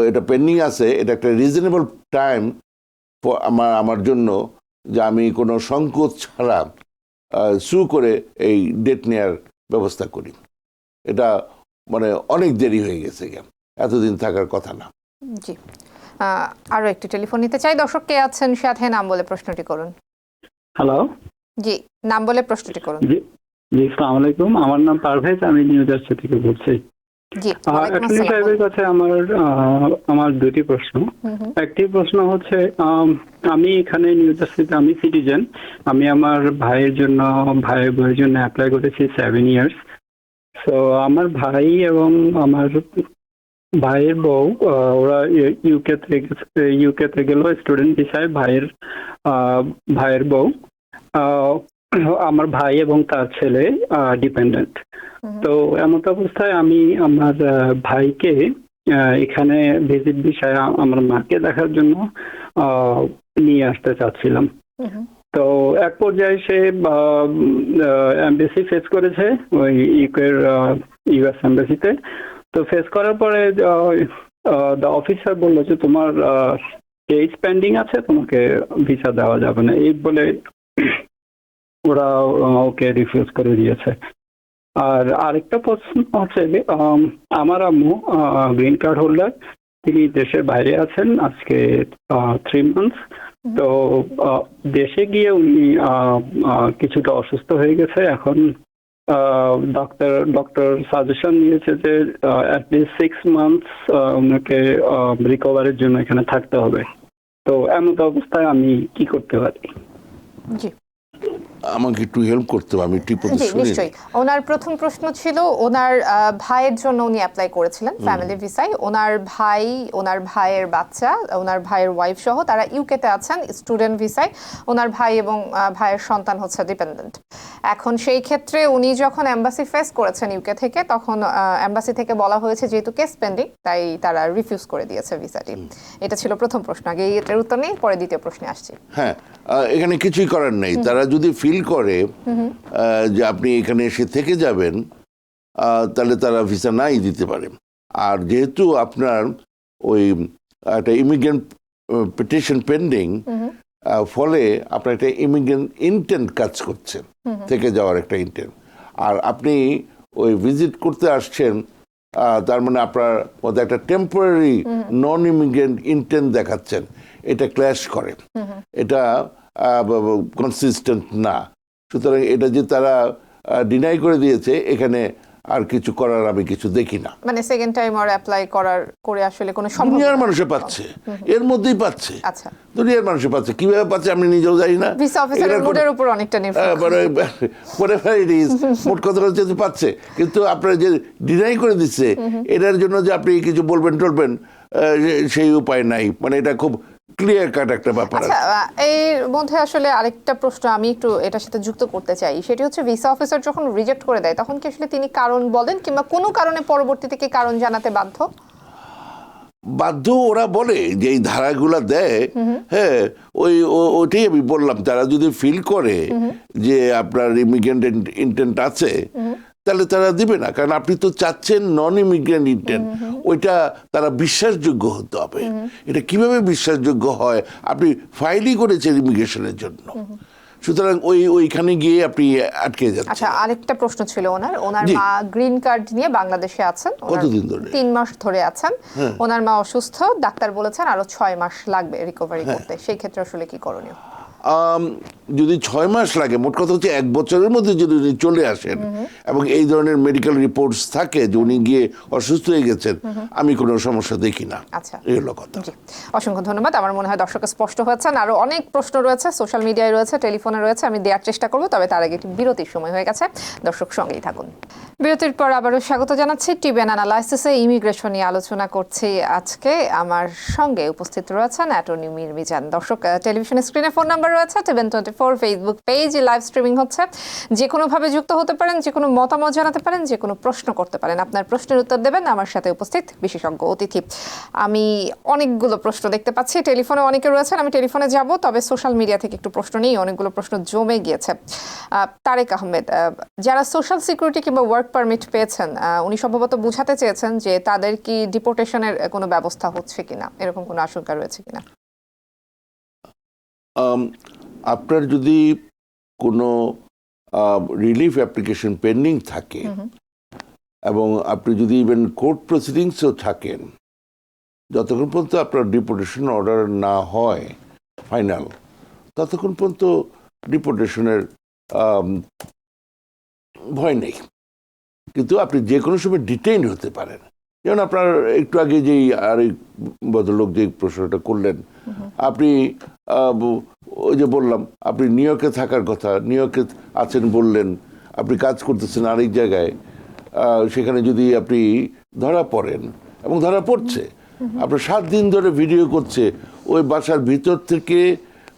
এটা পেন্ডিং আছে। এটা একটা রিজনেবল টাইম আমার জন্য, যে আমি কোনো সংকোচ ছাড়া সু করে এই ডেট নেয়ার ব্যবস্থা করি। এটা মানে অনেক দেরি হয়ে গেছে, এতদিন থাকার কথা না। জি, আরো একটি টেলিফোন নিতে চাই। দর্শক কে আছেন সাথে, নাম বলে প্রশ্নটি করুন। হ্যালো। জি, নাম বলে প্রশ্নটি করুন। জি, আসসালামু আলাইকুম। আমার নাম পারভেজ, আমি নিউ জার্সি থেকে বলছি। জি, অ্যাটর্নি সাহেবের কাছে আমার দুটি প্রশ্ন। একটি প্রশ্ন হচ্ছে, আমি এখানে নিউ জার্সিতে আমি সিটিজেন। আমি আমার ভাইয়ের বউয়ের জন্য অ্যাপ্লাই করেছি 7 ইয়ার্স। তো আমার ভাই এবং আমার ভাইয়ের বউ ওরা ইউকেতে গেল স্টুডেন্ট ভিসায়। ভাইয়ের বউ, আমার ভাই এবং তার ছেলে ডিপেন্ডেন্ট। তো এমন অবস্থায় আমি আমার ভাইকে এখানে ভিজিট ভিসায় আমার মাকে দেখার জন্য নিয়ে আসতে চাচ্ছিলাম। তো এক পর্যায়ে সে এমবাসি ফেস করেছে, ওই ইউএস এমবাসিতে। তো ফেস করার পরে দ্য অফিসার বললো যে তোমার কেস পেন্ডিং আছে, তোমাকে ভিসা দেওয়া যাবে না, এই বলে ওরা ওকে রিফিউজ করে দিয়েছে। আর আরেকটা প্রশ্ন হচ্ছে, আমার আম্মু গ্রিন কার্ড হোল্ডার, তিনি দেশের বাইরে আছেন আজকে 3 মান্থস। তো দেশে গিয়ে উনি কিছুটা অসুস্থ হয়ে গেছে। এখন ডক্টর সাজেশন দিয়েছে যে অ্যাটলিস্ট 6 মান্থস ওনাকে রিকভারির জন্য এখানে থাকতে হবে। তো এমন অবস্থায় আমি কি করতে পারি? জি, আমাকে একটু হেল্প করতে হবে, আমি ঠিক মতো শুনি। নিশ্চয়ই। ওনার প্রথম প্রশ্ন ছিল, ওনার ভাইয়ের জন্য উনি অ্যাপ্লাই করেছিলেন ফ্যামিলি ভিসায়। ওনার ভাইয়ের বাচ্চা, ওনার ভাইয়ের ওয়াইফ সহ তারা ইউকেতে আছেন স্টুডেন্ট ভিসায়। ওনার ভাই এবং ভাইয়ের সন্তান হচ্ছে ডিপেন্ডেন্ট। এখন সেই ক্ষেত্রে উনি যখন এম্বাসি ফেস করেছেন ইউকে থেকে, তখন এম্বাসি থেকে বলা হয়েছে যেহেতু কেস পেন্ডিং, তাই তারা রিফিউজ করে দিয়েছে ভিসাটি। এটা ছিল প্রথম প্রশ্ন। আগে এটার উত্তর নেই, পরে দ্বিতীয় প্রশ্নে আসছি। হ্যাঁ, এখানে কিছুই করার নেই। তারা যদি ফিল করে যে আপনি এখানে এসে থেকে যাবেন, তাহলে তারা ভিসা নাই দিতে পারে। আর যেহেতু আপনার ওই একটা ইমিগ্রেন্ট পিটিশন পেন্ডিং, ফলে আপনার একটা ইমিগ্রেন্ট ইন্টেন্ট কাজ করছে, থেকে যাওয়ার একটা ইন্টেন্ট। আর আপনি ওই ভিজিট করতে আসছেন, তার মানে আপনার মধ্যে একটা টেম্পোরারি নন ইমিগ্রেন্ট ইন্টেন্ট দেখাচ্ছেন। এটা ক্ল্যাশ করে, এটা কনসিস্টেন্ট না। সুতরাং এটা যে তারা ডিনাই করে দিয়েছে, এখানে আর কিছু করার আমি কিছু দেখি না। মানে সেকেন্ড টাইম আর অ্যাপ্লাই করে আসলে কোনো সম্ভব দুনিয়ার মানুষে পাচ্ছে, এর মধ্যেই পাচ্ছে, আচ্ছা দুনিয়ার মানুষে পাচ্ছে। কিভাবে পাচ্ছে আমি নিজেও জানি না। ভিসা অফিসারের মুডের উপর অনেকটা নির্ভর করে। মোট কথা হচ্ছে যে পাচ্ছে, কিন্তু আপনার যে ডিনাই করে দিচ্ছে, এটার জন্য যে আপনি কিছু বলবেন টলবেন সেই উপায় নাই। মানে এটা খুব ক্লিয়ার কাট একটা ব্যাপার। আচ্ছা, এর মধ্যে আসলে আরেকটা প্রশ্ন আমি একটু এটার সাথে যুক্ত করতে চাই, সেটি হচ্ছে ভিসা অফিসার যখন রিজেক্ট করে দেয় তখন কি আসলে তিনি কারণ বলেন, কিংবা কোনো কারণে পরবর্তীতে কি কারণ জানাতে বাধ্য ওরা বলে যে এই ধারাগুলা দেয়, হ্যাঁ ওইটাই আমি বললাম। তারা যদি ফিল করে যে আপনার ইমিগ্রেন্ট ইন্টেন্ট আছে, তাহলে তারা দিবে না। কারণ আপনি তো চাচ্ছেন নন ইমিগ্রেন্ট ইন্টেন্ট, ওইটা তারা বিশ্বাসযোগ্য হতে হবে। এটা কিভাবে বিশ্বাসযোগ্য হয়? আপনি ফাইলই করেছেন ইমিগ্রেশনের জন্য, সুতরাং ওইখানে গিয়ে আপনি আটকে যাচ্ছেন। আচ্ছা, আরেকটা প্রশ্ন ছিল ওনার মা গ্রিন কার্ড নিয়ে বাংলাদেশে আছেন। কতদিন ধরে? 3 মাস ধরে আছেন। ওনার মা অসুস্থ, ডাক্তার বলেছেন আরো 6 মাস লাগবে রিকভারি করতে। সেই ক্ষেত্রে আসলে কি করণীয়? যদি 6 মাস লাগে, মোট কথা হচ্ছে 1 বছরের মধ্যে যদি উনি চলে আসেন এবং এই ধরনের মেডিকেল রিপোর্টস থাকে যে উনি গিয়ে অসুস্থ হয়ে গেছেন, আমি কোনো সমস্যা দেখি না। আচ্ছা, এই হলো কথা। অসংখ্য ধন্যবাদ। আমার মনে হয় দর্শক স্পষ্ট হয়েছেন। আরো অনেক প্রশ্ন রয়েছে, সোশ্যাল মিডিয়ায় রয়েছে, টেলিফোনে রয়েছে, আমি দেওয়ার চেষ্টা করব। তবে তার আগে একটি বিরতির সময় হয়ে গেছে, দর্শক সঙ্গেই থাকুন। বিরতির পর আবারও স্বাগত জানাচ্ছি। টিবিএন অ্যানালাইসিসে ইমিগ্রেশন নিয়ে আলোচনা করছি আজকে। আমার সঙ্গে উপস্থিত রয়েছেন অ্যাটর্নি মীর মিজান। দর্শক, টেলিভিশন স্ক্রিনে ফোন নাম্বার রয়েছে, TBN 24 Facebook page live streaming হচ্ছে। যে কোনোভাবে যুক্ত হতে পারেন, যে কোনো মতামত জানাতে পারেন, যে কোনো প্রশ্ন করতে পারেন। আপনার প্রশ্নের উত্তর দেবেন আমার সাথে উপস্থিত বিশেষজ্ঞ অতিথি। আমি অনেকগুলো প্রশ্ন দেখতে পাচ্ছি, টেলিফোনে অনেকে রয়েছেন, আমি টেলিফোনে যাব। তবে সোশ্যাল মিডিয়া থেকে একটু প্রশ্ন নেই, অনেকগুলো প্রশ্ন জমে গিয়েছে। তারেক আহমেদ, যারা সোশ্যাল সিকিউরিটি কিংবা ওয়ার্ক পারমিট পেয়েছেন, উনি সম্ভবত বুঝাতে চেয়েছেন যে তাদের কি ডিপোর্টেশনের কোনো ব্যবস্থা হচ্ছে কিনা, এরকম কোনো আশঙ্কা রয়েছে কিনা? আপনার যদি কোনো রিলিফ অ্যাপ্লিকেশন পেন্ডিং থাকে এবং আপনি যদি ইভেন কোর্ট প্রসিডিংসও থাকেন, যতক্ষণ পর্যন্ত আপনার ডিপোর্টেশন অর্ডার না হয় ফাইনাল, ততক্ষণ পর্যন্ত ডিপোর্টেশনের ভয় নেই। কিন্তু আপনি যে কোনো সময় ডিটেইন হতে পারেন। যেমন আপনার একটু আগে যেই আরেক ভদ্রলোক যে প্রশ্নটা করলেন, আপনি ওই যে বললাম আপনি নিউ ইয়র্কে থাকার কথা, নিউ ইয়র্কে আছেন বললেন, আপনি কাজ করতেছেন আরেক জায়গায়, সেখানে যদি আপনি ধরা পড়েন এবং ধরা পড়ছে, আপনার 7 দিন ধরে ভিডিও করছে, ওই বাসার ভিতর থেকে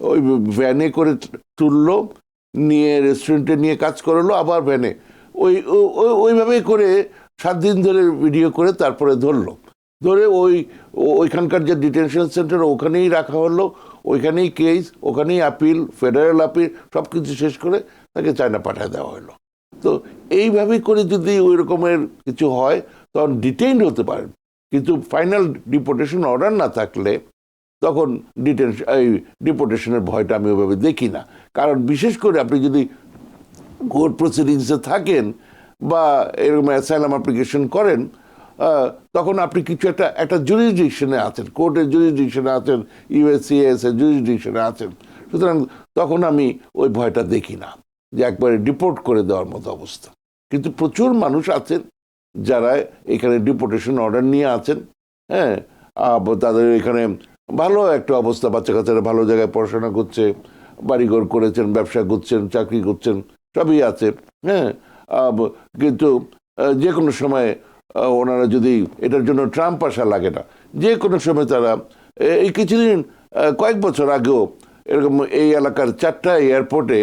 ওই ভ্যানে করে তুললো, নিয়ে রেস্টুরেন্টে নিয়ে কাজ করালো, আবার ভ্যানে ওইভাবেই করে 7 দিন ধরে ভিডিও করে তারপরে ধরে ওইখানকার যে ডিটেনশন সেন্টার ওখানেই রাখা হলো, ওইখানেই কেস, ওখানেই আপিল, ফেডারেল আপিল, সব কিছু শেষ করে তাকে চায়না পাঠিয়ে দেওয়া হলো। তো এইভাবেই করে যদি ওই রকমের কিছু হয় তখন ডিটেইনড হতে পারেন, কিন্তু ফাইনাল ডিপোর্টেশন অর্ডার না থাকলে তখন ডিপোর্টেশনের ভয়টা আমি ওইভাবে দেখি না। কারণ বিশেষ করে আপনি যদি কোর্ট প্রসিডিংসে থাকেন বা এরকম অ্যাসাইলাম অ্যাপ্লিকেশন করেন, তখন আপনি কিছু একটা জুরিসডিকশনে আছেন, কোর্টের জুরিসডিকশনে আছেন, ইউএসসিএস এর জুরিসডিকশনে আছেন। সুতরাং তখন আমি ওই ভয়টা দেখি না যে একবারে ডিপোর্ট করে দেওয়ার মতো অবস্থা। কিন্তু প্রচুর মানুষ আছেন যারা এখানে ডিপোর্টেশন অর্ডার নিয়ে আছেন, হ্যাঁ, তাদের এখানে ভালো একটা অবস্থা, বাচ্চা কাচ্চারা ভালো জায়গায় পড়াশোনা করছে, বাড়িঘর করেছেন, ব্যবসা করছেন, চাকরি করছেন, সবই আছে, হ্যাঁ। কিন্তু যে কোনো সময় ওনারা যদি এটার জন্য ট্রাম্প আসা লাগে না, যে কোনো সময় তারা এই কিছুদিন কয়েক বছর আগেও এরকম এই এলাকার 4টা এয়ারপোর্টে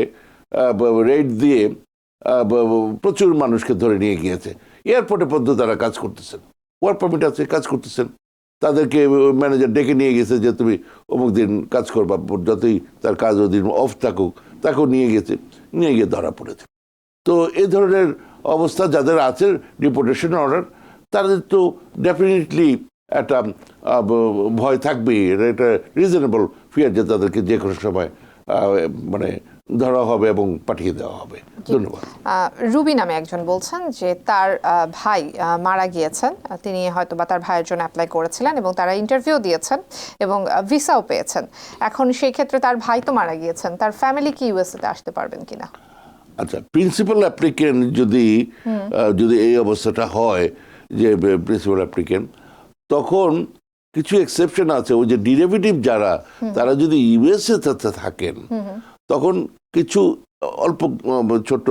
রেড দিয়ে প্রচুর মানুষকে ধরে নিয়ে গিয়েছে। এয়ারপোর্টে পর্যন্ত তারা কাজ করতেছেন, ওয়ার্ক পারমিট আছে, কাজ করতেছেন। তাদেরকে ম্যানেজার ডেকে নিয়ে গেছে যে তুমি অমুক দিন কাজ করবা, যতই তার কাজ ওদিন অফ থাকুক, তাকেও নিয়ে গিয়ে ধরা পড়েছে। তো এই ধরনের অবস্থা যাদের আছে ডিপোর্টেশন অর্ডার, তাদের তো ডেফিনেটলি একটা ভয় থাকবেই, এটা রিজনেবল ফিয়ার যে তাদেরকে যে কোনো সময় মানে ধরা হবে এবং পাঠিয়ে দেওয়া হবে। ধন্যবাদ। রুবি নামে একজন বলছেন যে তার ভাই মারা গিয়েছেন, তিনি হয়তো বা তার ভাইয়ের জন্য অ্যাপ্লাই করেছিলেন এবং তারা ইন্টারভিউ দিয়েছেন এবং ভিসাও পেয়েছেন। এখন সেই ক্ষেত্রে তার ভাই তো মারা গিয়েছেন, তার ফ্যামিলি কি ইউএসএতে আসতে পারবেন কিনা? আচ্ছা, প্রিন্সিপাল অ্যাপ্লিকেন্ট যদি এই অবস্থাটা হয় যে প্রিন্সিপাল অ্যাপ্লিকেন্ট, তখন কিছু এক্সেপশন আছে। ওই যে ডেরিভেটিভ যারা, তারা যদি ইউএসএ তে থাকেন তখন কিছু অল্প ছোট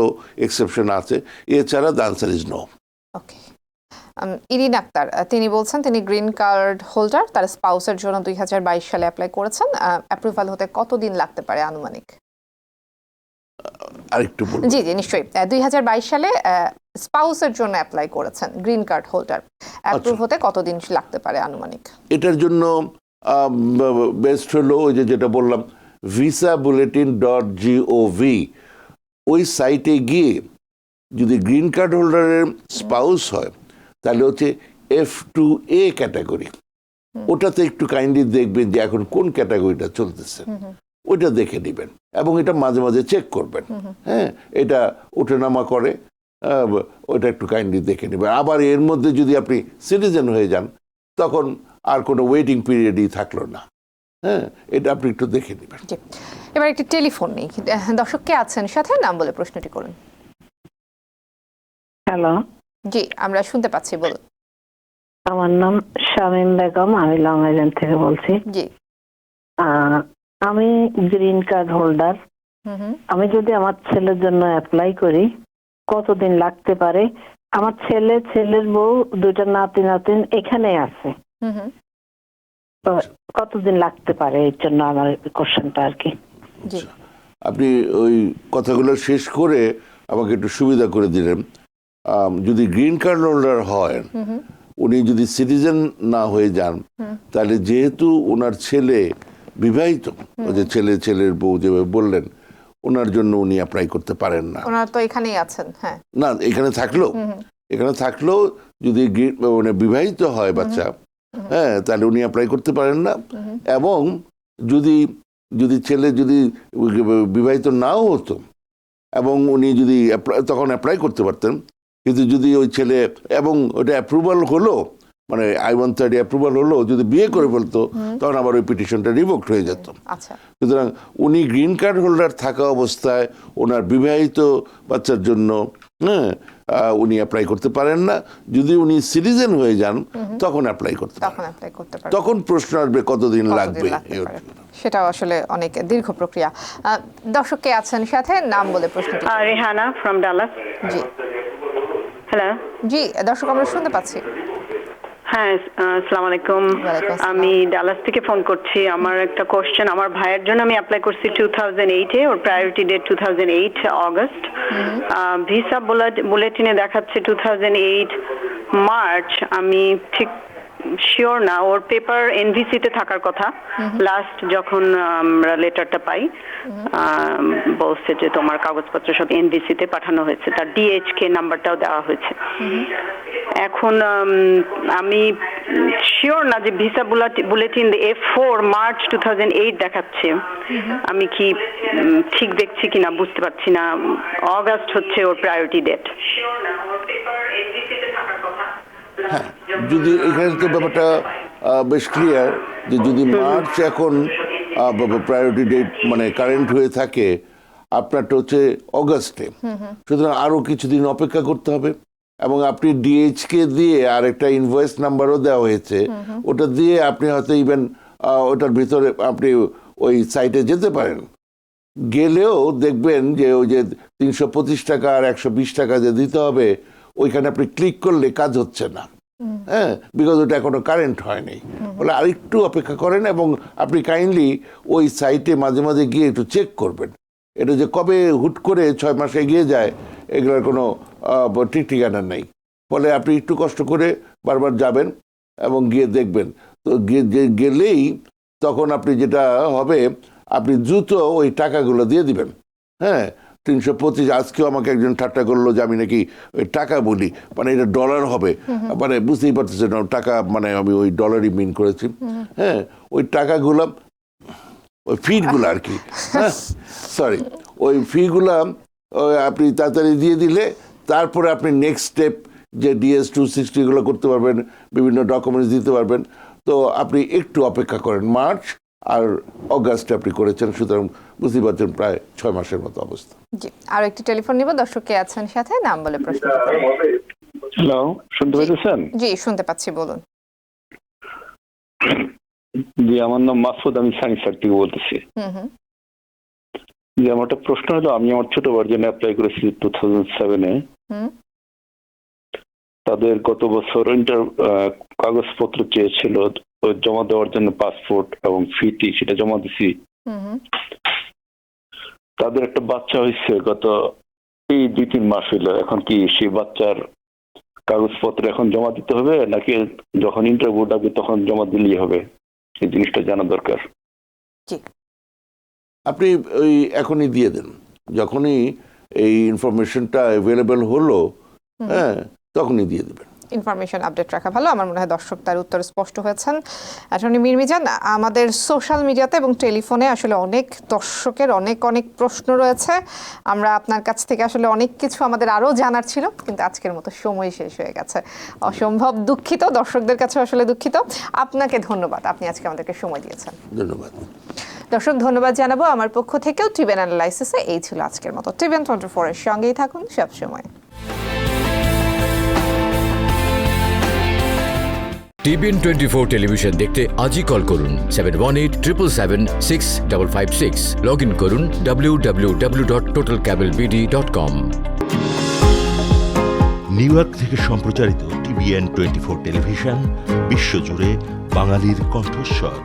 এক্সেপশন আছে, এছাড়া দ্য আনসার ইজ নো। ওকে। ইরিন আক্তার তিনি বলছেন তিনি গ্রিন কার্ড হোল্ডার, তার স্পাউসের জন্য 2022 সালে অ্যাপ্লাই করেছেন, অ্যাপ্রুভাল হতে কতদিন লাগতে পারে আনুমানিক? আরেকটু বলুন। জি জি নিশ্চয়ই। 2022 সালে স্পাউসের জন্য অ্যাপ্লাই করেছেন, গ্রিন কার্ড হোল্ডার, অ্যাপ্রুভ হতে কতদিন লাগতে পারে আনুমানিক? এটার জন্য বেস্ট হলো ওই যেটা বললাম, visabulletin.gov, ওই সাইটে গিয়ে যদি গ্রিন কার্ড হোল্ডারের স্পাউস হয় তাহলে হচ্ছে F2A ক্যাটাগরি, ওটাতে একটু কাইন্ডলি দেখবেন যে এখন কোন ক্যাটাগরিটা চলতেছে, ওইটা দেখে নেবেন এবং এটা মাঝে মাঝে চেক করবেন। হ্যাঁ, এটা ওঠানামা করে, ওটা একটু কাইন্ডলি দেখে নেবেন। আবার এর মধ্যে যদি আপনি সিটিজেন হয়ে যান তখন আর কোনো ওয়েটিং পিরিয়ডই থাকলো না। হ্যাঁ, এটা আপনি একটু দেখে নেবেন। এবার একটি টেলিফোন নেই, দর্শক কে আছেন সাথে, নাম বলে প্রশ্নটি করুন। হ্যালো, জি আমরা শুনতে পাচ্ছি, বলুন। আমার নাম শামীম বেগম, আমি লং আইল্যান্ড থেকে বলছি। জি। আমি গ্রিন কার্ড হোল্ডার। আমি যদি আমার ছেলের জন্য অ্যাপ্লাই করি কতদিন লাগতে পারে? আমার ছেলের বউ, দুইটা নাতিন এখানে আছে, তো কতদিন লাগতে পারে? এর জন্য আমার কোশ্চেনটা আর কি। আপনি ওই কথাগুলো শেষ করে আমাকে একটু সুবিধা করে দিলেন। যদি গ্রিন কার্ড হোল্ডার হয়, উনি যদি সিটিজেন না হয়ে যান, তাহলে যেহেতু ওনার ছেলে বিবাহিত, ওই যে ছেলের বউ যেভাবে বললেন, ওনার জন্য উনি অ্যাপ্লাই করতে পারেন না। ওনারা তো এখানেই আছেন। হ্যাঁ, না, এখানে থাকলেও যদি মানে বিবাহিত হয় বাচ্চা, হ্যাঁ, তাহলে উনি অ্যাপ্লাই করতে পারেন না। এবং যদি ছেলে যদি বিবাহিত নাও হতো এবং উনি যদি তখন অ্যাপ্লাই করতে পারতেন, কিন্তু যদি ওই ছেলে এবং ওটা অ্যাপ্রুভাল হলো, মানে I-130 অ্যাপ্রুভাল হলো, যদি বিয়ে করে ফেলতো তখন আবার ওই পিটিশনটা রিভোকড হয়ে যেত। সুতরাং উনি গ্রিন কার্ড হোল্ডার থাকা অবস্থায় ওনার বিবাহিত বাচ্চার জন্য উনি অ্যাপ্লাই করতে পারেন না। যদি উনি সিটিজেন হয়ে যান তখন অ্যাপ্লাই করতে পারেন। তখন প্রশ্ন আসবে কতদিন লাগবে, সেটাও আসলে অনেক দীর্ঘ প্রক্রিয়া। দর্শক কে আছেন সাথে, নাম বলে প্রশ্নটি। Rehana from Dallas. জি। হ্যালো। জি দর্শক আমরা শুনতে পাচ্ছি। হ্যাঁ, আসসালামু আলাইকুম। আমি ডালাস থেকে ফোন করছি। আমার একটা কোশ্চেন, আমার ভাইয়ের জন্য আমি অ্যাপ্লাই করছি 2008-এ, ওর প্রায়োরিটি ডেট 2008 অগস্ট। ভিসা বুলেটিনে দেখাচ্ছে 2008 মার্চ। আমি ঠিক শিওর না, ওর পেপার এনভিসিতে থাকার কথা। লাস্ট যখন আমরা লেটারটা পাই বলছে যে তোমার কাগজপত্র সব এনভিসিতে পাঠানো হয়েছে, তার ডিএইচকে নাম্বারটাও দেওয়া হয়েছে। এখন আমি শিওর না যে ভিসা বুলেটিন F4 মার্চ 2008 দেখাচ্ছে, আমি কি ঠিক দেখছি কিনা বুঝতে পারছি না। অগাস্ট হচ্ছে ওর প্রায়োরিটি ডেট। হ্যাঁ, যদি এখানে তো ব্যাপারটা বেশ ক্লিয়ার যে যদি মার্চ এখন প্রায়োরিটি ডেট মানে কারেন্ট হয়ে থাকে, আপনারটা হচ্ছে অগাস্টে, সুতরাং আরো কিছুদিন অপেক্ষা করতে হবে। এবং আপনি ডিএইচকে দিয়ে আর একটা ইনভয়েস নাম্বারও দেওয়া হয়েছে, ওটা দিয়ে আপনি হয়তো ইভেন ওটার ভিতরে আপনি ওই সাইটে যেতে পারেন। গেলেও দেখবেন যে ওই যে 325 টাকা আর 120 টাকা যে দিতে হবে, ওইখানে আপনি ক্লিক করলে কাজ হচ্ছে না। হ্যাঁ, বিকজ ওটা এখনো কারেন্ট হয়নি। বলে আরেকটু অপেক্ষা করেন এবং আপনি কাইন্ডলি ওই সাইটে মাঝে মাঝে গিয়ে একটু চেক করবেন। এটা যে কবে হুট করে 6 মাস এগিয়ে যায়, এগুলোর কোনো ঠিক ঠিকানা নেই। ফলে আপনি একটু কষ্ট করে বারবার যাবেন এবং গিয়ে দেখবেন। তো গেলেই তখন আপনি যেটা হবে, আপনি দ্রুত ওই টাকাগুলো দিয়ে দিবেন। হ্যাঁ, 325। আজকেও আমাকে একজন ঠাট্টা করলো যে আমি নাকি ওই টাকা বলি, মানে এটা ডলার হবে, মানে বুঝতেই পারতেছেন টাকা, মানে আমি ওই ডলারই মিন করেছি। হ্যাঁ, ওই টাকাগুলো, ওই ফিডগুলো আর কি, হ্যাঁ সরি, ওই ফিগুলা আপনি তাড়াতাড়ি দিয়ে দিলে তারপরে আপনি নেক্সট স্টেপ যে DS-260 এগুলো করতে পারবেন, বিভিন্ন ডকুমেন্টস দিতে পারবেন। তো আপনি একটু অপেক্ষা করেন, মার্চ আর অগাস্টে আপনি করেছেন, সুতরাং বুঝতে পারছেন প্রায় 6 মাসের মতো অবস্থা। জি, আর একটি টেলিফোন নিব। দর্শক কে আছেন সাথে, নাম বলে প্রশ্ন করুন। হ্যালো, শুনতে পাচ্ছেন? জি, শুনতে পাচ্ছি, বলুন। জি, আমার নাম মাসুদ, আমি সাইন্সার থেকে বলতেছি। যে আমার একটা প্রশ্ন হলো, আমি আমার ছোট ভাইয়ের জন্য অ্যাপ্লাই করেছি 2007-এ। তাদের গত বছর কাগজপত্র চেয়েছিল জমা দেওয়ার জন্য, পাসপোর্ট এবং ফিটি, সেটা জমা দিছি। তাদের একটা বাচ্চা হয়েছে গত এই 2-3 মাস হইলো। এখন কি সেই বাচ্চার কাগজপত্র এখন জমা দিতে হবে নাকি যখন ইন্টারভিউ ডাকবে তখন জমা দিলেই হবে? এই জিনিসটা জানা দরকার। আপনি ওই এখনই দিয়ে দেন, যখনই এই ইনফরমেশনটা অ্যাভেলেবেল হলো, হ্যাঁ, তখনই দিয়ে দেবেন। ইনফরমেশন আপডেট রাখা ভালো। আমার মনে হয় দর্শক তার উত্তর স্পষ্ট হয়েছেন। অ্যাটর্নি মীর মিজান, আমাদের সোশ্যাল মিডিয়াতে এবং টেলিফোনে আসলে অনেক দর্শকের অনেক প্রশ্ন রয়েছে। আমরা আপনার কাছ থেকে আসলে অনেক কিছু আমাদের আরও জানার ছিল, কিন্তু আজকের মতো সময় শেষ হয়ে গেছে। অসম্ভব দুঃখিত, দর্শকদের কাছে আসলে দুঃখিত। আপনাকে ধন্যবাদ, আপনি আজকে আমাদেরকে সময় দিয়েছেন। ধন্যবাদ দর্শক, ধন্যবাদ জানাবো আমার পক্ষ থেকেও। টিভিএন অ্যানালাইসিসে এই ছিল আজকের মতো। টিভিএন 24 এর সঙ্গেই থাকুন সবসময়। টিভিএন 24 টেলিভিশন দেখতে আজই কল করুন 7187776556। লগ ইন করুন www.totalcablebd.com। নিউ ইয়র্ক থেকে সম্প্রচারিত টিভিএন 24 টেলিভিশন বিশ্বজুড়ে বাঙালির কণ্ঠস্বর।